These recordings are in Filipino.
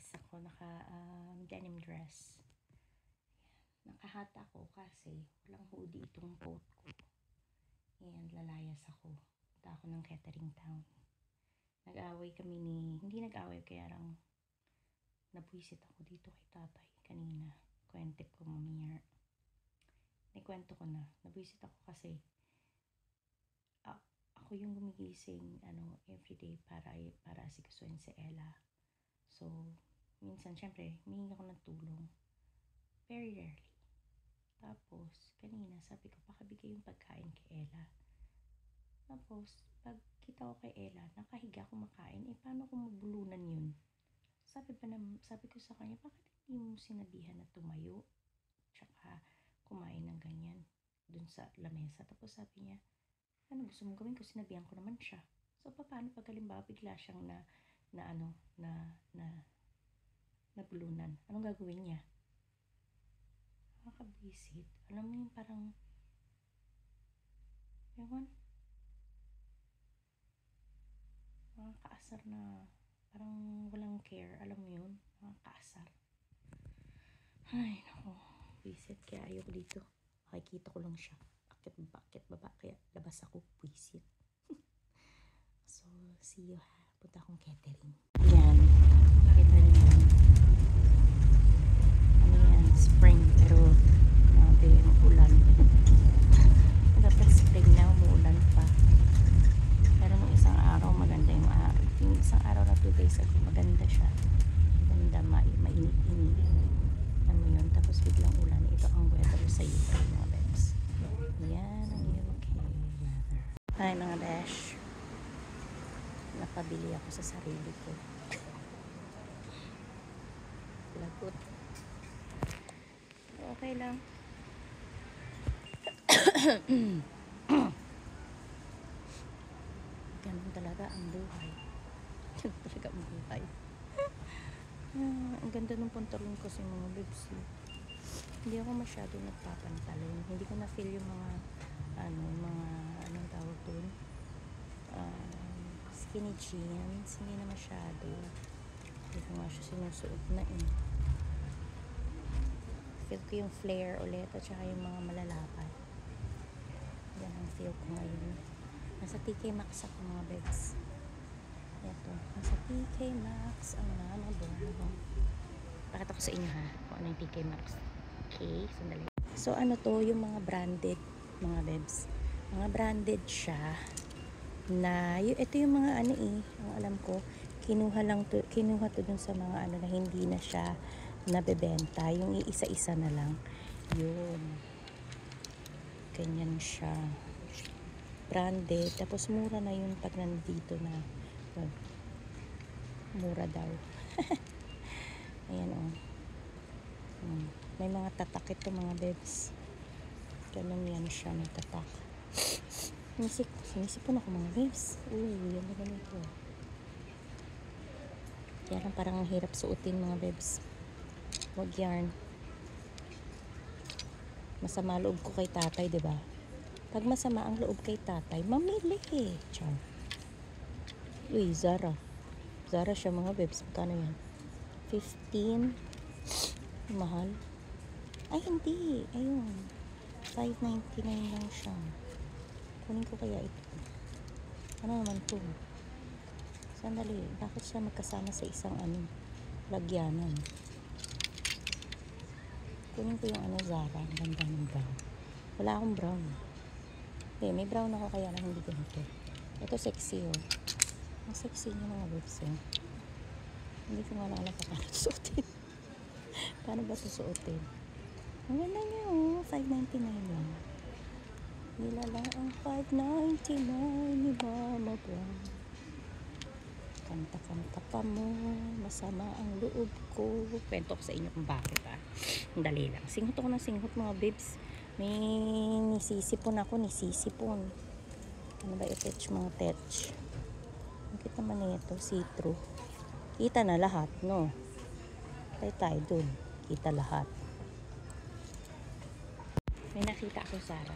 dress ako, denim dress. Nakahat ako kasi walang hoodie itong coat ko. Ayan, lalayas ako. Punta ako ng Kettering Town. Nag-away kami hindi nag-away, kaya lang nabwisit ako dito kay tatay kanina. Kwento ko mamaya. Naikwento ko na. Nabwisit ako kasi ako yung gumigising everyday para asikasuhin si Ella. So, minsan, syempre, humihingi ako ng tulong. Very rarely. Tapos, kanina, sabi ko, pakabigay yung pagkain kay Ella. Tapos, pag kita ko kay Ella, nakahiga kumakain, paano kung mabulunan yun? Sabi ko sa kanya, bakit hindi mo sinabihan na tumayo? Tsaka, kumain ng ganyan dun sa lamesa. Tapos sabi niya, ano gusto mong gawin ko? Sinabihan ko naman siya. So, paano pag halimbawa bigla siyang nabulunan? Anong gagawin niya? Nakakabwisit. Alam mo yung parang, ewan, nakakaasar na, parang walang care. Alam mo yun? Nakakaasar. Ay, naku. Bwisit. Kaya ayoko dito. Makikita ko lang siya. Akit baba. Kaya labas ako. Bwisit. So, see you ha. Punta akong Kettering. Yan. Kita rin yan. Ano yan? Spring. Pero, grabe, ulan. Dapat spring na, umuulan pa. Pero nung isang araw, maganda yung araw. Yung isang araw na 2 days ago, maganda siya. Maganda, mainit-init. Ano yun? Tapos biglang ulan. Ito ang weather sa UK, mga bebs. Yan ang UK weather. Hi mga besh. Napabili ako sa sarili ko. Lagot. Okay lang. Ganun talaga ang buhay. Ganun talaga ang buhay. Ang ganda ng pantalon kasi mga bebs. Hindi ako masyado nagpapantalon. Hindi ko na-feel yung mga anong tawag doon? Skinny jeans. Hindi na masyado. Hindi ko nga siya sinusuot na Feel ko yung flare ulit at saka yung mga malalakad. Yan ang feel ko ngayon. Nasa TK Maxx ako mga bebs. Ito. Nasa TK Maxx ang mama bo. Pakita ko sa inyo ha kung ano yung TK Maxx. Okay, sandali. So ano to, yung mga branded mga bebs. Mga branded siya na ito yung mga ang alam ko, kinuha to dun sa mga na hindi na siya nabebenta, yung iisa-isa na lang. Yun. Ganyan siya. Branded, tapos mura na yun pag nandito na. Mura daw. Ayan may mga tatak ito mga bebs. Ganun yan siya, may tatak. Sinisipon ako mga bebs. Yan na ganito. Yan parang hirap suotin mga bebs. Wag yarn. Masama loob ko kay tatay, diba? Pag masama ang loob kay tatay, mamili Char. Uy, Zara. Zara siya mga bebs. Magkano yan? 15. Mahal. Ay, hindi. Ayun. 5.99 lang siya. Kunin ko kaya ito. Ano naman to? Sandali. Bakit siya magkasama sa isang lagyanan? Kunin ko yung Zara. Ang ganda ng brown. Wala akong brown. Okay, may brown ako kaya lang hindi ganito. Ito sexy Ang sexy niya mga bebs Hindi ko nga alam paano suotin. Paano ba ito suotin? Ang ganda niya 5.99 lang. Nilala ang 5.99 ni Mama Brown. Kanta-kanta pa mo, masama ang loob ko. Kwento ko sa inyo kung bakit Ang dali lang. Singhot ako ng singhot mga bebs. May nisisipon. Ano ba i-touch mga touch? Bakit naman ito? See-through. Kita na lahat, no? Tayo dun. Kita lahat. May nakita ako Zara.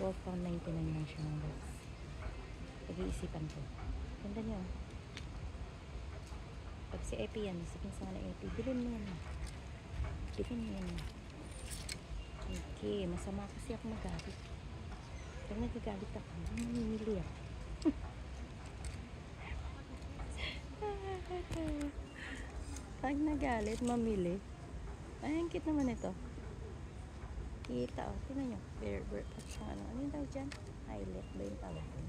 12.99 lang siya mga. Pag-iisipan ko. Ganda niya. Pag si Epi yan, sabihin sa na Epi, bilhin mo yan. Bilhin mo yan. Okay, masama kasi ako magalit. Pag nagagalit ako, namimili ako. Pag nagalit, mamili. Ay, ang cute naman ito. Kita, oh. Tingnan nyo. Bear. At saka ano yung tawag dyan? Eyelet ba yung tawag dyan?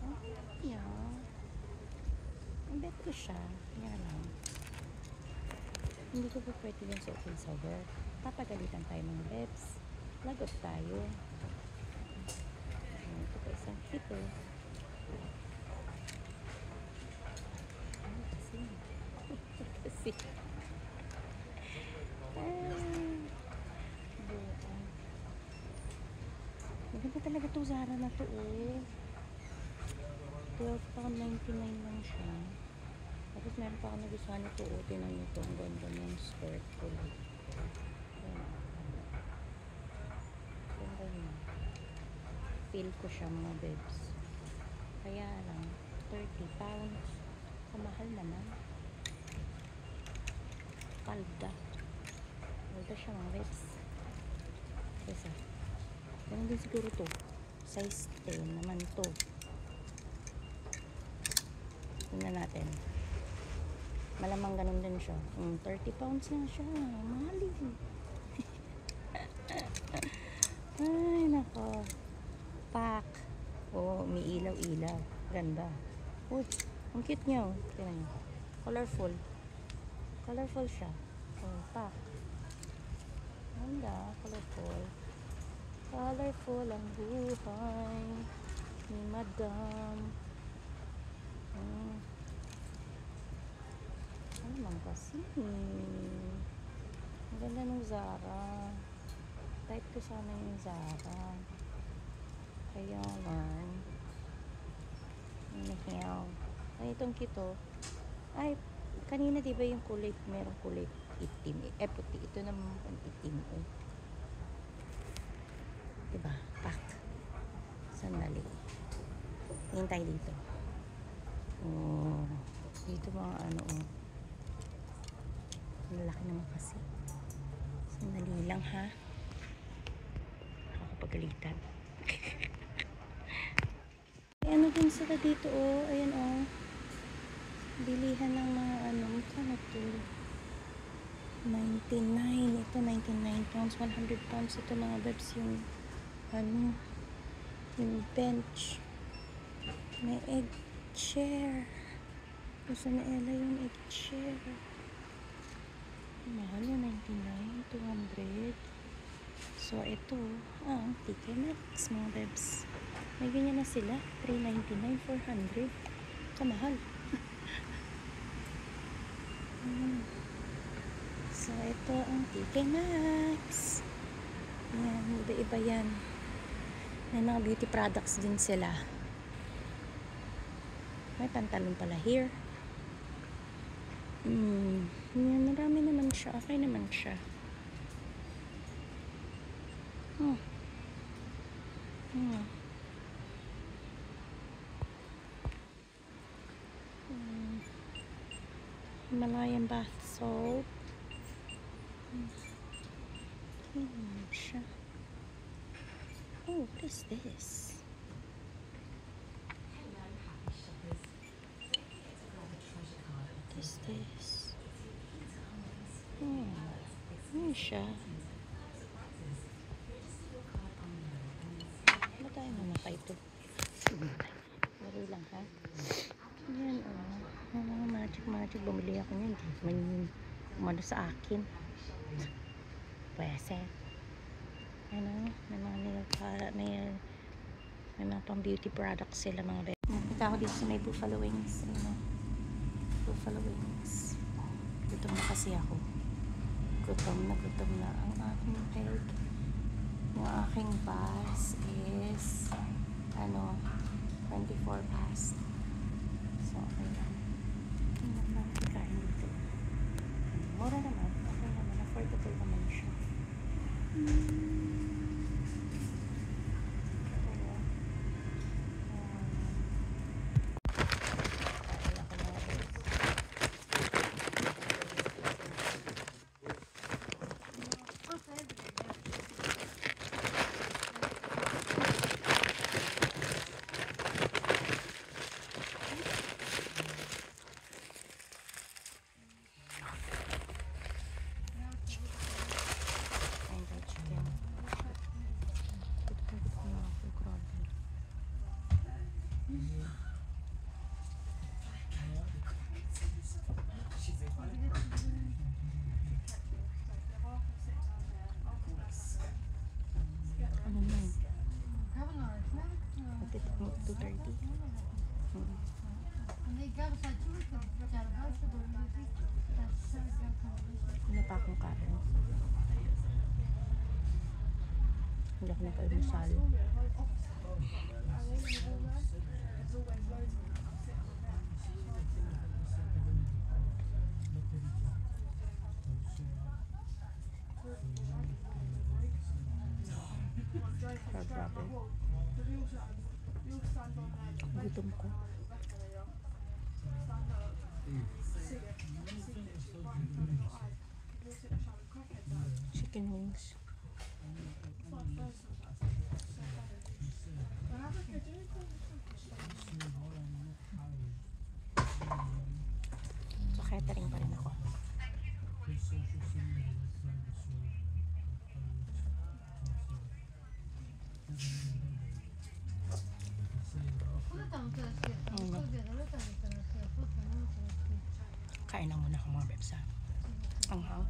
Oh, yeah. Ang bet ko siya. Yan lang. Hindi ko pa pwede yung suotin sa work. Papagalitan tayo mga bebs. Lagot tayo. Ito pa isang kito. Ano kasi? Kasi. Maganda talaga itong Zara na to, oh. 12.99 lang siya. Tapos meron pa ako nagustuhan nito, oh. Tinan nyo ito. Ang ganda ng skirt ko. Ganda niya. Feel ko siya, mga bebs. Kaya lang, 30 pounds. Kamahal naman. Palda siya, mga bebs. Kesa ganun din siguro to, size 10 naman to. Tingnan natin, malamang ganun din siya. 30 pounds na siya, mahal. Ay nako, pack. Oh, may ilaw ganda. Uy, ang cute niya, oh. Tingnan niyo, colorful siya. Oh, pack. Ganda, colorful ang buhay ni Madam. Ano man kasi, ang ganda ng Zara. Type ko sana yung Zara, kaya lang ay itong kito. Ay, kanina diba yung kulay, merong kulay itim, puti. Ito naman ang itim, eh. Diba? Pack. Sandali. Tingin tayo dito. Oh, dito mga ano, oh. Lalaki naman kasi. Sandali lang, ha? Nakakapagalitan. Ano din sila dito, oh. Ayan, oh. Bilihan ng mga ano. Kano to? 99. Ito, 99 pounds. 100 pounds. Ito, mga bebs, yung ano, yung bench. May egg chair. Gusto na Ella yung egg chair. Mahal yung 99, 200. So ito, ang TK Maxx, mga bebs. May ganyan na sila, 399, 400. Kamahal. So ito ang TK Maxx. Yan, iba-iba yan. May mga beauty products din sila. May pantalon pala here. Yan, marami naman siya. Okay naman siya. Himalayan bath salt. Okay naman siya. Oh, what is this? What is this? Ano siya? Ano tayo muna pa ito? Laro lang, ha? Yan, oh. Mga magic. Bumili ako niyan. May umano sa akin. Pwese. Ano? May mga may mga pang beauty products sila, mga bebe. Nakita ako dito sa may buffalo wings. Ano? Buffalo wings. Gutom na kasi ako. Gutom na ang aking peg. Yung aking bus is 24 past. So, okay lang. Tingnan lang kain dito. Mura naman. Okay naman. Affordable naman siya. Ano yun? Pati 2:30. Wala pa akong kain. Hindi ako nag-almusal. Grabe. Gutom ko. Chicken wings. So, catering pa rin ako. Kain na muna ako mga bebsa. Ang hang.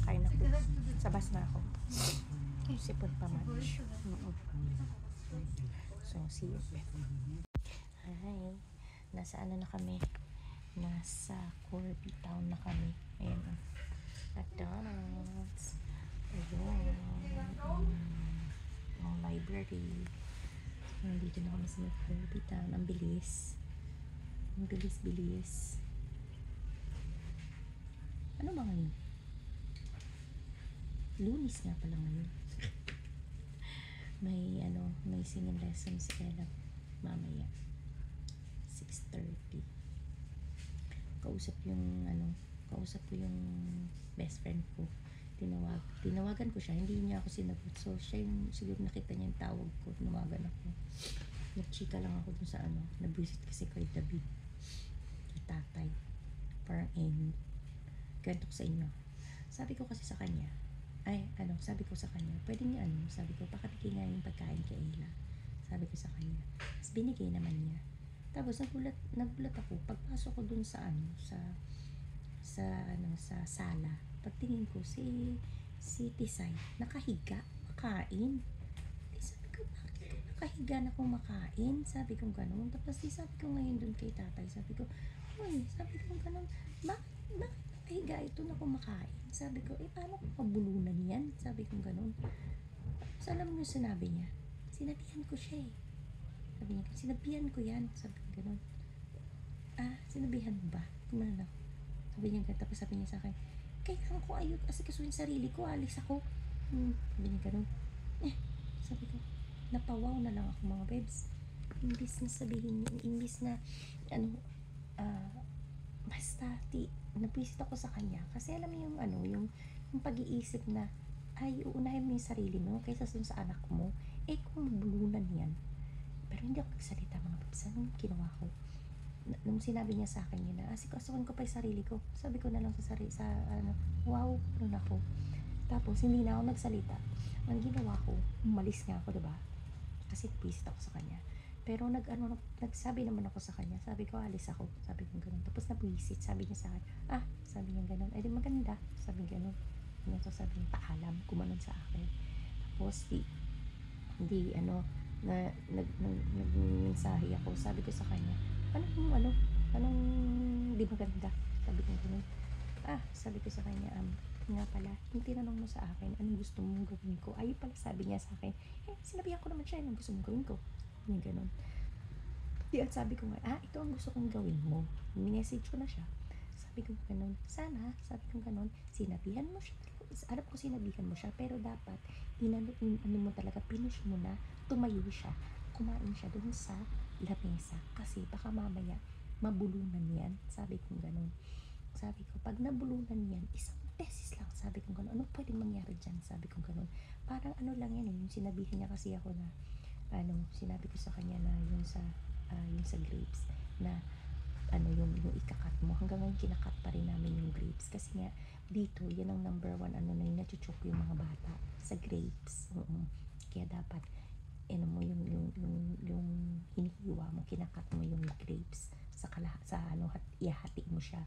Kain na po. Sabas na ako. Sipon pa much. So, see you. Hi. Nasa ano na kami? Nasa Corby Town na kami. Ayan o. McDonald's. Ayun. Ang library. Nandito na kami sa Corby Town. Ang bilis. Ang bilis-bilis. Ano ba ngayon? Lunis nga pala ngayon. May singing lesson si Ella mamaya. 6:30. Kausap ko yung best friend ko. Tinawagan ko siya, hindi niya ako sinagot. So, siya yung, siguro nakita niya yung tawag ko, tinawagan ako. Nagchika lang ako dun sa nabisit kasi kay David. Kay tatay. Parang ganito ko sa inyo. Sabi ko kasi sa kanya, sabi ko sa kanya, pwede niya sabi ko, pakabigay nga yung pagkain kay Ayla. Sabi ko sa kanya. Tapos binigay naman niya. Tapos nagulat ako, pagpasok ko dun sa sala. Pagtingin ko, si Tisay, nakahiga, makain. Sabi ko, bakit nakahiga na kung makain? Sabi ko gano'n. Tapos sabi ko ngayon dun kay tatay, sabi ko, sabi ko gano'n, bakit nakahiga ito na kumakain? Sabi ko, paano kung mabulunan yan? Sabi ko gano'n. So, alam mo yung sinabi niya? Sinabihan ko siya eh. Sabi niya, sinabihan ko yan. Sabi ko gano'n. Sinabihan mo ba? Kumana ako. Sabi niya gano'n. Tapos sabi niya sa akin, kailangan ko ayun kasi kasuhin sarili ko, alis ako. Sabi niya gano'n. Sabi ko, napawaw na lang ako mga babes. Imbis na sabihin niya, imbis na basta napisit ako sa kanya kasi alam mo yung pag-iisip na uunahin mo yung sarili mo kaysa sa anak mo, kung bulunan yan. Pero hindi ako nagsalita mga babes. Anong ginawa ko? Nung sinabi niya sa akin yun na asikasuhin ko pa yung sarili ko, sabi ko na lang wow, ano ako. Tapos hindi na ako nagsalita. Ang ginawa ko, umalis nga ako, diba? Kasi napisit ako sa kanya. Pero nagsabi naman ako sa kanya. Sabi ko, alis ako. Sabi ko gano'n. Tapos nabuisit. Sabi niya sa akin, sabi niya gano'n. Di maganda. Sabi gano'n. So, sabi niya, paalam. Kumanon sa akin. Tapos, nagmensahe ako. Sabi ko sa kanya, anong di maganda? Sabi ko gano'n. Sabi ko sa kanya, nga pala, yung tinanong mo sa akin, anong gusto mong gawin ko? Ayun pala, sabi niya sa akin, sinabihan ko naman siya, anong gusto mong gawin ko? Yung ganun. At sabi ko nga, ito ang gusto kong gawin mo. Minessage ko na siya. Sabi ko ganun, sana, sabi ko ganun, sinabihan mo siya. Alam ko sinabihan mo siya, pero dapat, mo talaga, pinush mo na, tumayo siya, kumain siya dun sa lamesa. Kasi baka mamaya, mabulunan yan. Sabi ko ganun. Sabi ko, pag nabulunan yan, isang beses lang, sabi ko ganun. Ano pwedeng mangyari dyan? Sabi ko ganun. Parang lang yan yung sinabihan niya kasi ako na, sinabi ko sa kanya na yung sa grapes na yung ikakat mo hanggang ngayon kinakat pa rin namin yung grapes kasi nga dito yan ang number 1 na yung nachuchok yung mga bata sa grapes. Kaya dapat mo yung hinihiwa mo, kinakat mo yung grapes sa ihati mo siya.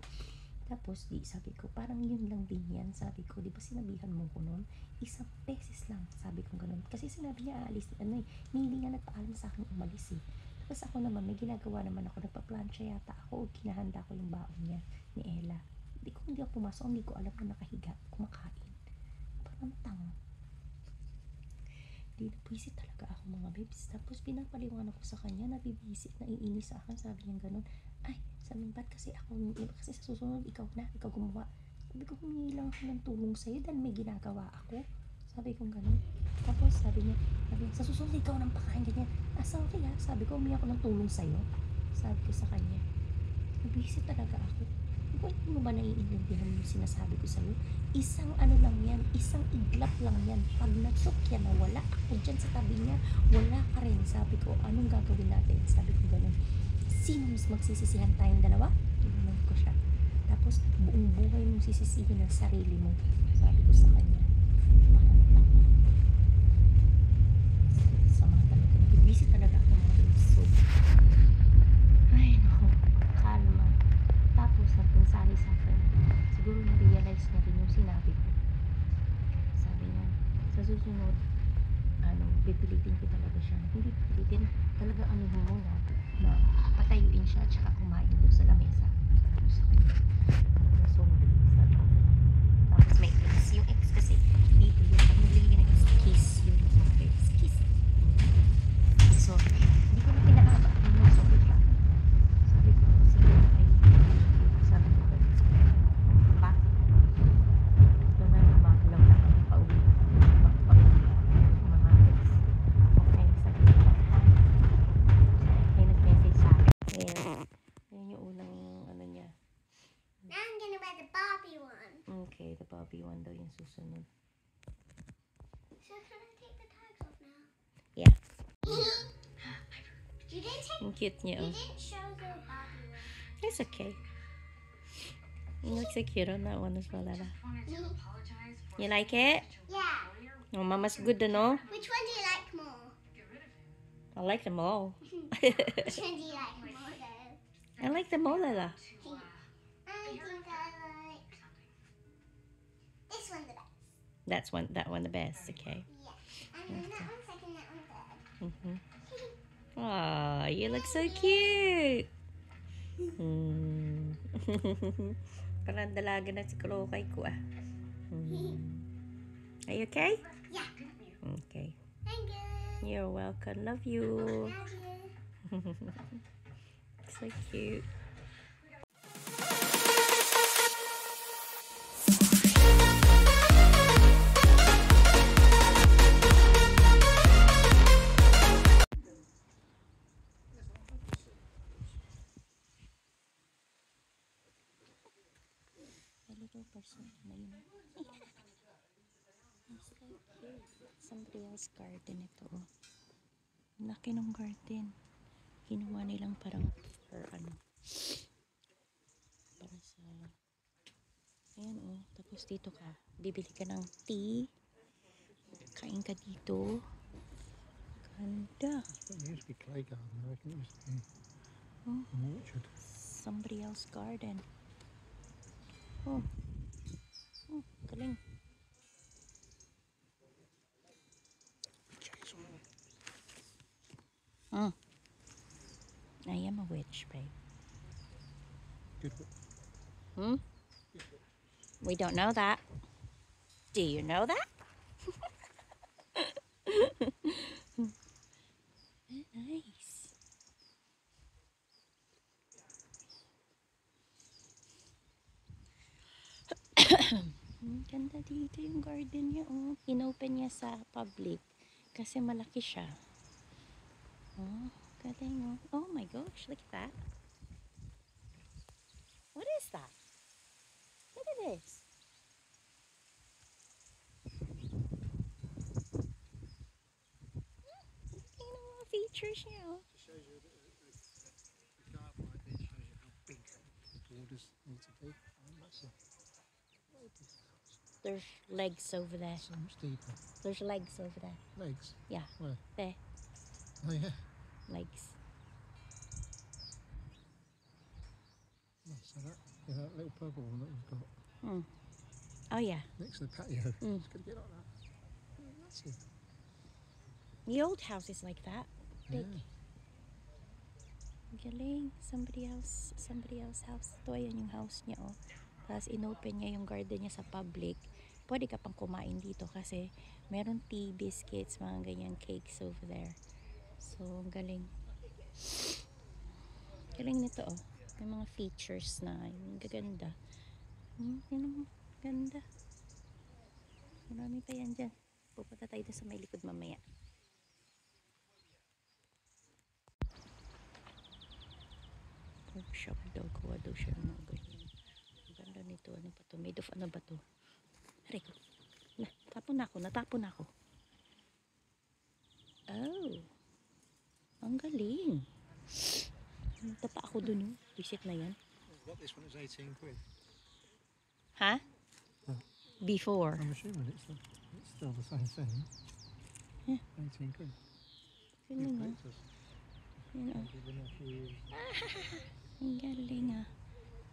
Tapos sabi ko, parang yun lang din yan. Sabi ko, di ba sinabihan mo ko noon? Isang beses lang, sabi ko ganun. Kasi sinabi niya, aalis, hindi nga nagpaalam sa akin umalis eh. Tapos ako naman, may ginagawa naman ako, nagpa-plancha yata ako, kinahanda ko yung baon niya ni Ella. Hindi ako pumasok, hindi ko alam na nakahiga, kumakain. Parang tanga. Nabibisit talaga ako mga babes. Tapos pinapaliwanag ko sa kanya, nabibisit, naiinis sa akin. Sabi niya ganun, ay, sabi niya, ba't kasi kasi sa susunod, ikaw gumawa. Sabi ko, humingi lang ako ng tulong sa'yo dahil may ginagawa ako. Sabi ko ganun. Tapos sabi niya, sa susunod, ikaw nang pakain ganyan. Sorry ha, sabi ko, humingi ako ng tulong sa'yo. Sabi ko sa kanya, nabibisit talaga ako. Hindi mo ba naiintindihan yung sinasabi ko sa'yo? Isang lang yan, isang iglap lang yan. Pag natsok yan na wala ako dyan sa tabi niya, wala ka rin. Sabi ko, anong gagawin natin? Sabi ko ganun, sino mas magsisisihan tayong dalawa? Tinanong ko siya. Tapos, buong buhay mong sisisihin ang sarili mo. Sabi ko sa kanya, parang tama. Sama talaga. Busy talaga ako mga babes. So, ay naku, kalma. Tapos nagpunsahe sa akin, siguro na-realize niya rin yung sinabi ko. Sabi niya, sa susunod, pipilitin ko talaga siya. Hindi pipilitin, talaga mo na patayuin siya at saka kumain doon sa lamesa. Sabi ko sa kanya, sorry, sabi ko. Tapos may ex, yung ex kasi dito yung pag nilagay ng kiss, yung kiss. So, hindi ko na pinahaba yung sorry siya. Sabi ko, sige, sabi ko, pa, ito na, makalaw na kami pauwi. Mga ex. Okay, sabi ko, may nag-message sa akin. Ayan yung unang, niya. Now I'm gonna buy the Barbie one. Okay, the Barbie one daw yung susunod. So can I take the tags off now? Yeah. You didn't take. Ang cute niya, You oh. didn't show the Barbie one. It's okay. You look so cute on that one as well, Ella. You like it? Yeah. Oh, Mama's good, no? Which one do you like more? I like them all. Which one do you like more though? I like them all, Ella. I think I like this one the best. That one the best, okay. Yeah. And then that one second, that one third. Mm-hmm. Aw, you look so cute. Parang dalaga na si Krokay ko, ah. Are you okay? Yeah. Okay. Thank you. You're welcome. Love you. Love you. So cute. A little person na yun. It's so cute. Somebody else's garden ito. Laki ng garden. Ginawa nilang parang for para sa ayan oh. Tapos dito ka, bibili ka ng tea, kain ka dito. Ganda. It used to be clay garden. I reckon it used to be Oh, an orchard. somebody else's garden. Oh, galing. I am a witch, babe. Good. Hmm? We don't know that. Do you know that? Nice. Ganda dito yung garden niya. Oh. Inopen niya sa public kasi malaki siya. Oh, galing oh. Oh my gosh, look at that. What is that? Look at this. Look at mga features niya oh. It shows you the garden like this shows you how big the borders need to be. Massive. There's legs over there. So much deeper. There's legs over there. Legs. Yeah, Where? there. Oh yeah. Legs. that little purple one that we've got Oh yeah. next to the patio. Mm. It's going to get like that. Oh, that's it. The old house is like that. Yeah. Galing. Somebody else house. Ito, ayan yung house niya, oh. Tapos inopen niya yung garden niya sa public. Pwede ka pang kumain dito kasi meron tea, biscuits, mga ganyan cakes over there. So, galing. Galing nito, oh. May mga features na yung gaganda. Yun ang ganda. Marami pa yan dyan. Pupunta tayo dun sa may likod mamaya. Workshop daw. Kuha daw siya ng mga ganyan. Ang ganda nito. Ano ba to? Made of ano ba to? Aray ko. Natapon ako. Oh. Ang galing. Punta pa ako dun yung visit na yan. What, this one is 18 quid? Ha? Oh. Before. I'm assuming it's still the same thing. Yeah. 18 quid. Galing, ah. Princess. Yun, oh. Give enough for you. Ang galing, ah.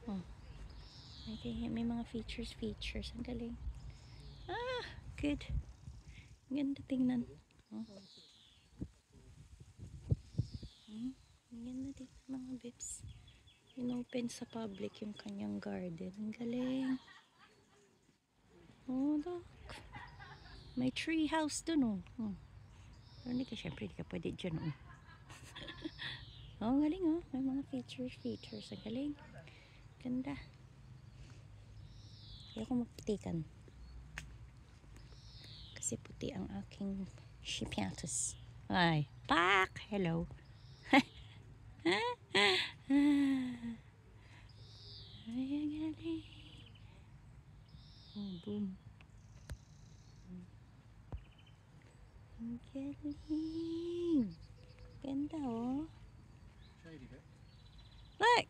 Oh. Okay, may mga features. Ang galing. Ah, good. Ang ganda tingnan. Oh. Ang ganda tingnan mga bips. Inopen sa public yung kanyang garden. Ang galing. Oh, look. May tree house dun, oh. Pero hindi ka, syempre, hindi ka pwede dyan, oh. Oh, ang galing, oh. May mga features. Ang galing. Ganda. Ayoko magputikan. Kasi puti ang aking shipiatus. Ay, pak! Hello. Ay, ang galing. Oh, boom. Ang galing. Ganda, oh. Shady bit. Look!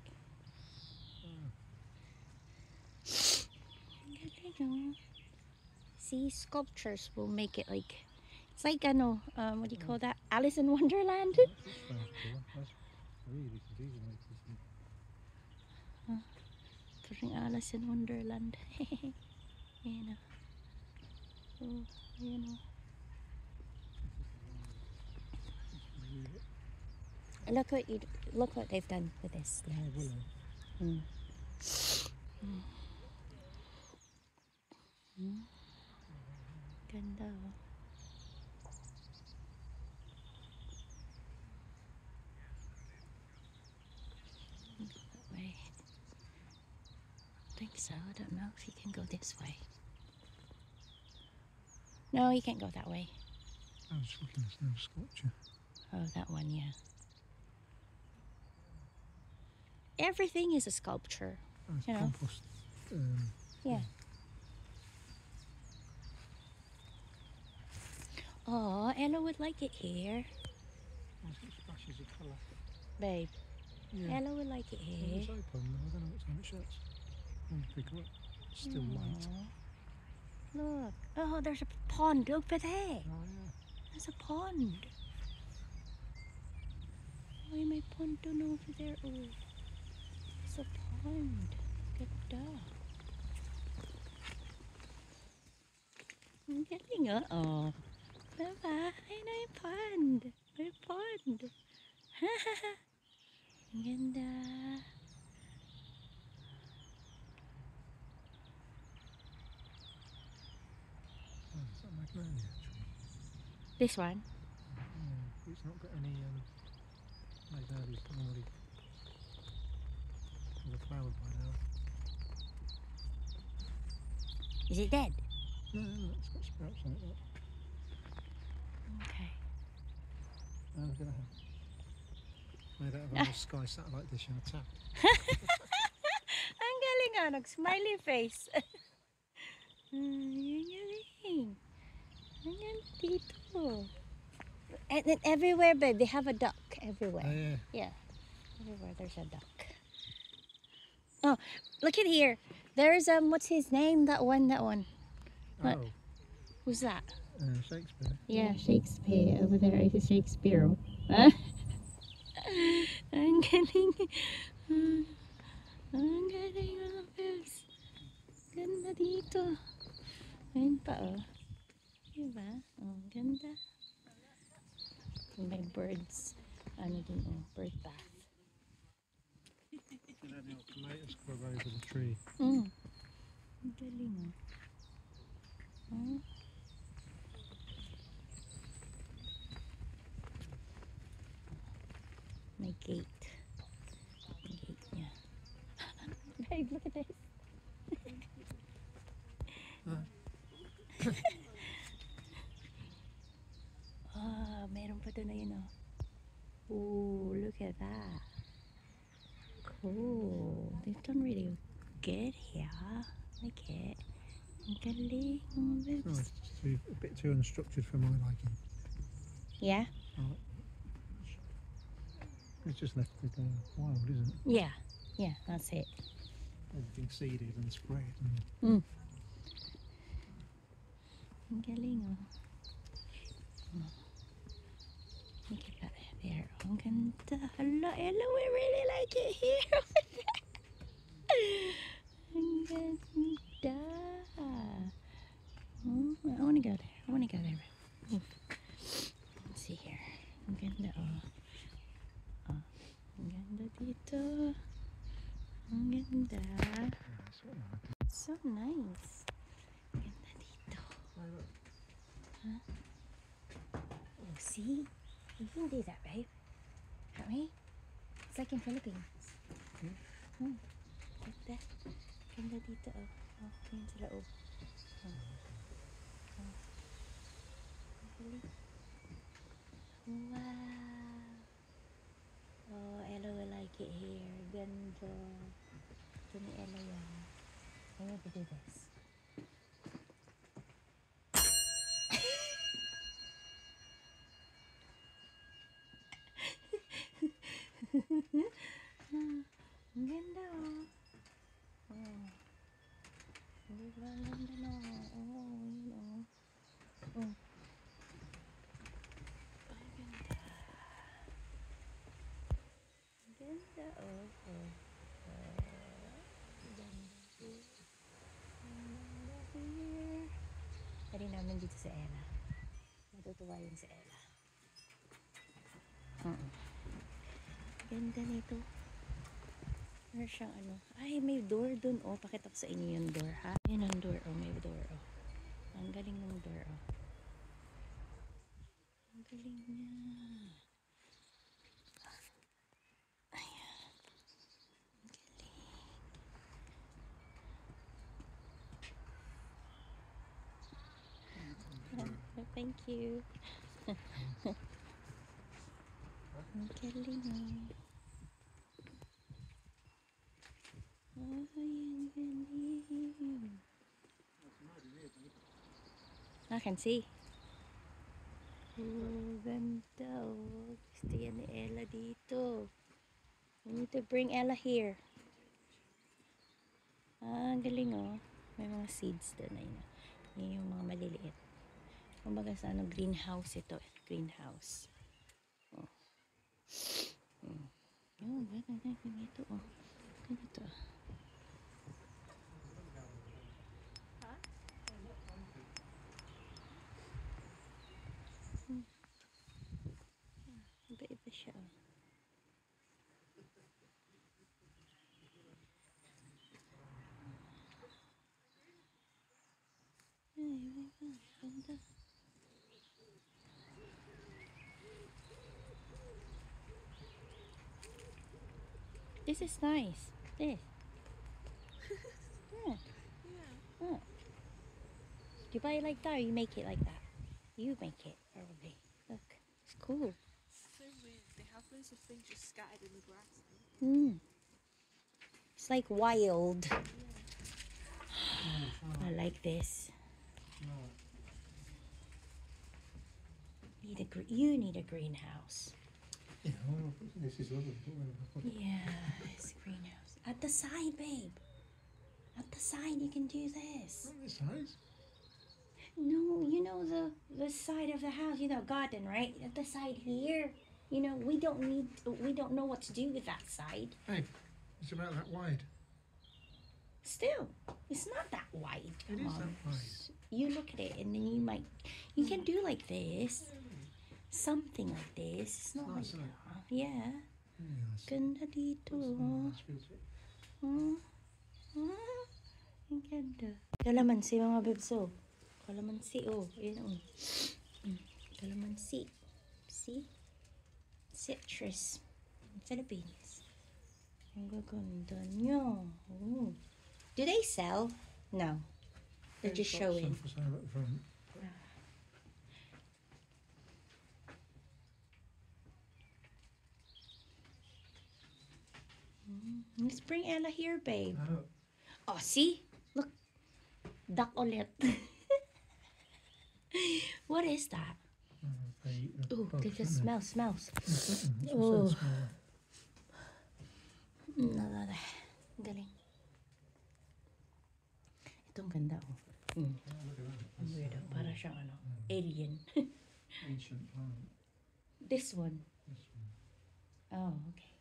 Ang galing, oh. See, sculptures will make it like, it's like, ano, what do you call that? Alice in Wonderland? That sounds cool. That's really confusing. Parang Alice in Wonderland. Ayan, oh. Oh, ayan, oh. Look what they've done with this. Oh, willow. Ganda, oh. That way. I think so. I don't know if you can go this way. No, you can't go that way. I was looking at no sculpture. Oh, that one, yeah. Everything is a sculpture. Oh, it's You know. compost. Yeah. Oh, Ella would like it here. Oh, it's got splashes of colour. Babe, Yeah. Ella would like it Well, here. it's open. I don't know what time it shuts. I'm to pick her up. It's still light. Aw. Look. Oh, there's a pond over there. Oh, yeah. There's a pond. Oh, may pond doon over there. Oh, there's a pond. Ganda. Ang galing, oh. Oh. Diba? Ay, may pond. May pond. Ang ganda. Oh, it's not magnolia, actually. This one? Yeah, it's not got any magnolias normally. With a flower by now. Is it dead? No, it's got sprouts on it. Look. Okay. Oh, look at that. Made out of a little Sky satellite dish and a tap. Ang galing, ah. Nag-smiley face. Ang galing. Ang galing dito. And then everywhere, babe, they have a duck. Everywhere. Oh, yeah. Yeah. Everywhere there's a duck. Oh, look at here. There's, what's his name? That one. What? Oh, Who's that? Shakespeare. Yeah, Shakespeare. Over there is Shakespeare. Ang galing. Ang galing mga babes. Ganda dito. Ayun pa oh. Diba? Ang ganda. May birds. Ano din oh, bird bath. And then the tomatoes grow over the tree. Ang galing oh. Oh. May gate. May gate niya. Babe, look at this. Meron pa doon na yun oh. Ooh, look at that. Cool. They've done really good here. Like it. Ang galing mga babes. Oh, it's a bit too unstructured for my liking. Yeah? It's just left it wild, isn't it? Yeah. Yeah, that's it. Everything seeded and sprayed. Ang galing oh. Look at that there. Ang ganda. Hala, Ella, we really like it here. Ang ganda. I want to go there. I want to go there. Let's see here. Ang ganda oh. Ang ganda dito. Ang ganda. So nice. Ang ganda dito. Huh? Oh, see? You can do that, babe. Can't we? It's like in Philippines. Ganda. Ganda dito, oh. Oh, tingin sila, oh. Ang galing. Wow. Oh, Ella will like it here. Ganda. Ito ni Ella yan. I want to do this. Ang ganda oh. Oh. Di ba ang ganda no? Oh, yun oh. Oh. Ang ganda. Ang ganda oh. Oh. Ang ganda here. Ang ganda here. Pwede namin dito sa Ella. Matutuwa yun sa Ella. Ganda nito. Meron siyang ano. Ay, may door dun. Oh, pakita ko sa inyo yung door, ha? Ayan ang door. Oh, may door. Oh. Ang galing ng door. Oh. Ang galing niya. Ayan. Ang galing. Thank you. Ang galing oh. Ay, ang galing. I can see. Oh, ganda oh. Gusto yan ni Ella dito. We need to bring Ella here. Ang galing oh. May mga seeds doon na yun. Yan yung mga maliliit. Kumbaga sa ano, greenhouse ito. Greenhouse. Oh. Oh, ganito oh. Ganito. Iba-iba siya. Ay, iba-iba. Ganda. This is nice. This. Yeah. Oh. You buy it like that or you make it like that? You make it, probably. Look. It's cool. So weird. They have loads of things just scattered in the grass. It's like wild. I like this. You need a greenhouse. Yeah, well, this is lovely. Yes, greenhouse. At the side, babe. At the side, you can do this. Not this size. No, you know the side of the house, you know, garden, right? At the side here, you know, we don't know what to do with that side. Hey, it's about that wide. Still, it's not that wide. It Come is on. that wide. You look at it and then you can do like this. Something like this. It's not like Nice, isn't it? that. Yeah. Yes. Ganda dito. Nice music. Ang ganda. Kalamansi mga bebso. Kalamansi oh. Ayan oh. Kalamansi. See? Citrus. Philippines. Ang gaganda niya. Oh. Do they sell? No. They're just Got some showing. for sale at the front. Let's bring Ella here, babe. No. Oh, see? Look. Duck ulit. What is that? The Oh, bugs, it isn't it? smells. It's Oh. so small. Nalala. Galing. Itong ganda, oh. Yeah, look at that. Ang weirdo. Para siyang ano, alien. Ancient plant. This one. This one. Oh, okay.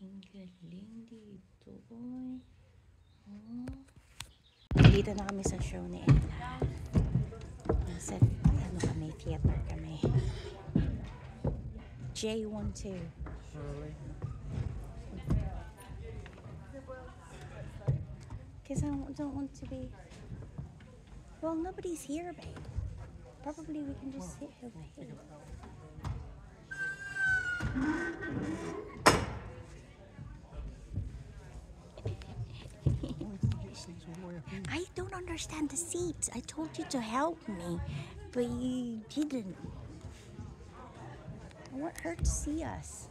Ang galing dito, boy. Oh. Dito na kami sa show ni Ella. Nasa, ano kami, theater kami. J12. Really? Because I don't want to be... Well, nobody's here, babe. Probably we can just sit over here. Seats all the way up here. I don't understand the seats. I told you to help me, but you didn't. I want her to see us.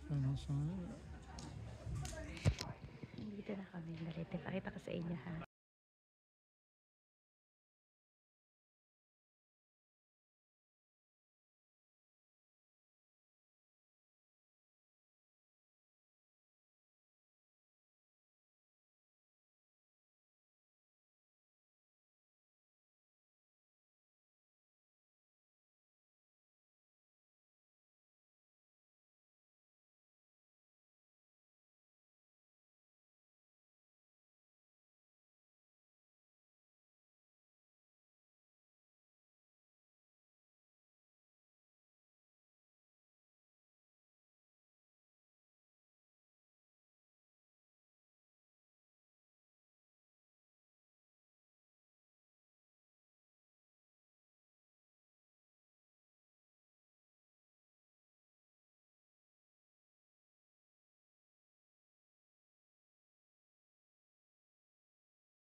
Going outside. Dito na kami. Dali, pakita ko sa inyo ha.